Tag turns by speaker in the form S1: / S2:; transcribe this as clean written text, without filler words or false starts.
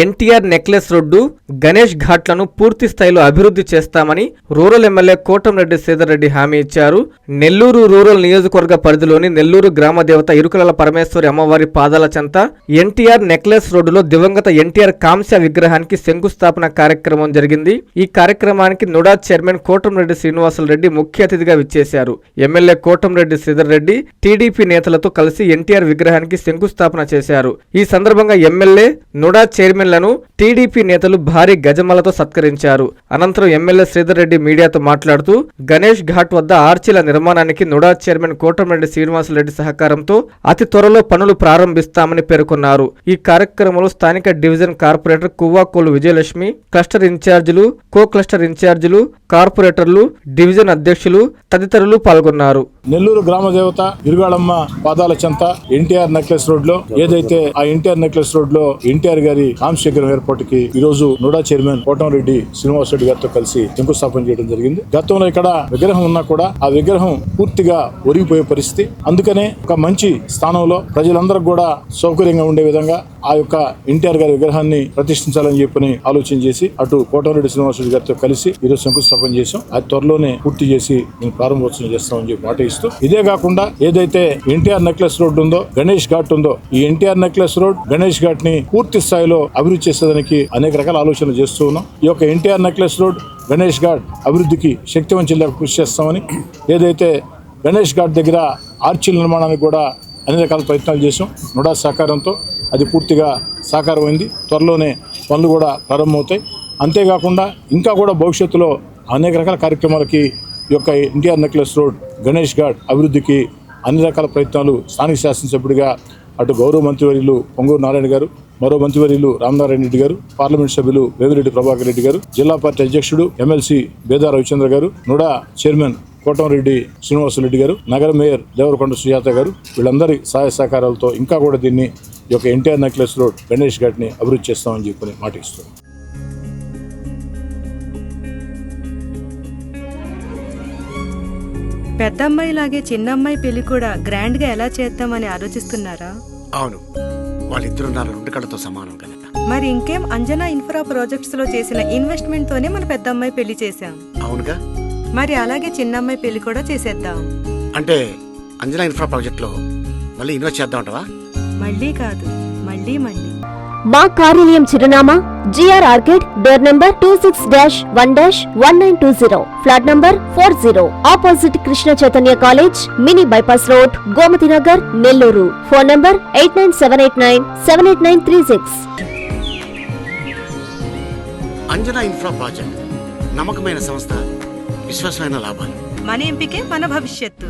S1: NTR necklace road, Ganesh ఘాట్లను పూర్తి స్థాయిలో అభివృద్ధి చేస్తామని రూరల్ ఎమ్మెల్యే కోటంరెడ్డి శ్రీధర్ రెడ్డి హామీ ఇచ్చారు. నెల్లూరు రూరల్ నియోజకవర్గ పరిధిలోని నెల్లూరు గ్రామ దేవత ఇరుకుల పరమేశ్వరి అమ్మవారి పాదాల చెంత ఎన్టీఆర్ నెక్లెస్ రోడ్డులో దివంగత ఎన్టీఆర్ కాంస్య విగ్రహానికి శంకుస్థాపన కార్యక్రమం జరిగింది. ఈ కార్యక్రమానికి నుడా చైర్మన్ కోటంరెడ్డి శ్రీనివాసులరెడ్డి ముఖ్య అతిథిగా విచ్చేశారు. ఎమ్మెల్యే కోటంరెడ్డి శ్రీధర్ రెడ్డి టీడీపీ నేతలతో కలిసి ఎన్టీఆర్ విగ్రహానికి శంకుస్థాపన చేశారు. ఈ సందర్భంగా ఎమ్మెల్యే, నుడా చైర్మన్లను టీడీపీ నేతలు భారీ గజమాలతో సత్కరించారు. అనంతరం ఎమ్మెల్యే శ్రీధర్ రెడ్డి మీడియాతో మాట్లాడుతూ గణేష్ ఘాట్ వద్ద ఆర్చీల నిర్మాణానికి నుడా చైర్మన్ కోటంరెడ్డి శ్రీనివాసులరెడ్డి సహకారంతో అతి త్వరలో పనులు ప్రారంభిస్తామని పేర్కొన్నారు. ఈ కార్యక్రమంలో స్థానిక డివిజన్ కార్పొరేటర్ కువ్వాకోలు విజయలక్ష్మి, క్లస్టర్ ఇన్ఛార్జీలు, కో క్లస్టర్ ఇన్ఛార్జీలు, కార్పొరేటర్లు, డివిజన్ అధ్యక్షులు తదితరులు పాల్గొన్నారు.
S2: నెల్లూరు గ్రామ దేవత ఇరుగాళమ్మ పాదాల చెంత ఎన్టీఆర్ నెక్లెస్ రోడ్ లో ఏదైతే ఆ ఎన్టీఆర్ నెక్లెస్ రోడ్ లో ఎన్టీఆర్ గారి కాంస్య విగ్రహం ఏర్పాటుకి ఈ రోజు నుడా చైర్మన్ కోటంరెడ్డి శ్రీనివాసరెడ్డి గారితో కలిసి శంకుస్థాపన చేయడం జరిగింది. గతంలో ఇక్కడ విగ్రహం ఉన్నా కూడా ఆ విగ్రహం పూర్తిగా ఒరిగిపోయే పరిస్థితి. అందుకనే ఒక మంచి స్థానంలో ప్రజలందరూ కూడా సౌకర్యంగా ఉండే విధంగా ఆ యొక్క ఎన్టీఆర్ గారి విగ్రహాన్ని ప్రతిష్ఠించాలని చెప్పని ఆలోచన చేసి అటు కోటంరెడ్డి శ్రీనివాసరెడ్డి గారితో కలిసి ఈరోజు శంకుస్థాపన చేశాం. అది త్వరలోనే పూర్తి చేసి మేము ప్రారంభోత్సవం చేస్తామని చెప్పి మాట ఇస్తూ, ఇదే కాకుండా ఏదైతే ఎన్టీఆర్ నెక్లెస్ రోడ్ ఉందో, గణేష్ ఘాట్ ఉందో, ఈ ఎన్టీఆర్ నెక్లెస్ రోడ్, గణేష్ ఘాట్ ని పూర్తి స్థాయిలో అభివృద్ధి చేసేదానికి అనేక రకాల ఆలోచనలు చేస్తూ ఉన్నాం. ఈ యొక్క ఎన్టీఆర్ నెక్లెస్ రోడ్, గణేష్ ఘాట్ అభివృద్ధికి శక్తివంచంగా కృషి చేస్తామని, ఏదైతే గణేష్ ఘాట్ దగ్గర ఆర్చీల నిర్మాణానికి కూడా అన్ని రకాల ప్రయత్నాలు చేసాం. నుడా సహకారంతో అది పూర్తిగా సాకారమైంది. త్వరలోనే పనులు కూడా ప్రారంభమవుతాయి. అంతేకాకుండా ఇంకా కూడా భవిష్యత్తులో అనేక రకాల కార్యక్రమాలకి ఈ యొక్క ఎన్టీఆర్ నెక్లెస్ రోడ్, గణేష్ ఘాట్ అభివృద్ధికి అన్ని రకాల ప్రయత్నాలు స్థానిక శాసనసభ్యుడిగా అటు గౌరవ మంత్రివర్యులు పొంగూరు నారాయణ గారు, మరో మంత్రివర్యులు రామనారాయణ రెడ్డి గారు, పార్లమెంట్ సభ్యులు వేమిరెడ్డి ప్రభాకర్ రెడ్డి గారు, జిల్లా పార్టీ అధ్యక్షుడు ఎమ్మెల్సీ బేదా రవిచంద్ర గారు, నుడా చైర్మన్ కోటంరెడ్డి శ్రీనివాసరెడ్డి గారు, నగర మేయర్ దేవరకొండ సుజాత గారు, వీళ్ళందరి సహాయ సహకారాలతో ఇంకా కూడా దీన్ని ఈ యొక్క ఎన్టీఆర్ నెక్లెస్ రోడ్, గణేష్ ఘాట్ ని అభివృద్ధి చేస్తామని చెప్పి మాట ఇస్తున్నాం.
S3: పెద్దమ్మాయిలాగే చిన్నమ్మాయి పెళ్లి కూడా గ్రాండ్ గా ఎలా చేద్దామని ఆలోచిస్తున్నారా?
S4: అవును, వాళ్ళిద్దరు నా రెండు కళ్ళతో సమానం కదా.
S3: మరి ఇంకేం, అంజనా ఇన్ఫ్రా ప్రాజెక్ట్స్ లో చేసిన ఇన్వెస్ట్మెంట్ తోనే మన పెద్దమ్మాయి పెళ్లి చేశాం.
S4: అవునుగా,
S3: మరి అలాగే చిన్నమ్మాయి పెళ్లి కూడా చేసేద్దాం.
S4: అంటే అంజనా ఇన్ఫ్రా ప్రాజెక్ట్ లో మళ్ళీ ఇన్వెస్ట్ చేద్దాం అంటవా?
S3: మళ్ళీ కాదు, మళ్ళీ మళ్ళీ.
S5: మా కార్యాలయం చిరునామా GR arcade, door number 26-1-1920, flat number 40, opposite Krishna Chaitanya college, mini bypass road, Gomathi Nagar, Nellore. Phone number 8978978936.
S4: Anjana infra project నమ్మకమైన సంస్థ, విశ్వాసమైన లాభాలు.
S3: మన ఎంపికే మన భవిష్యత్తు.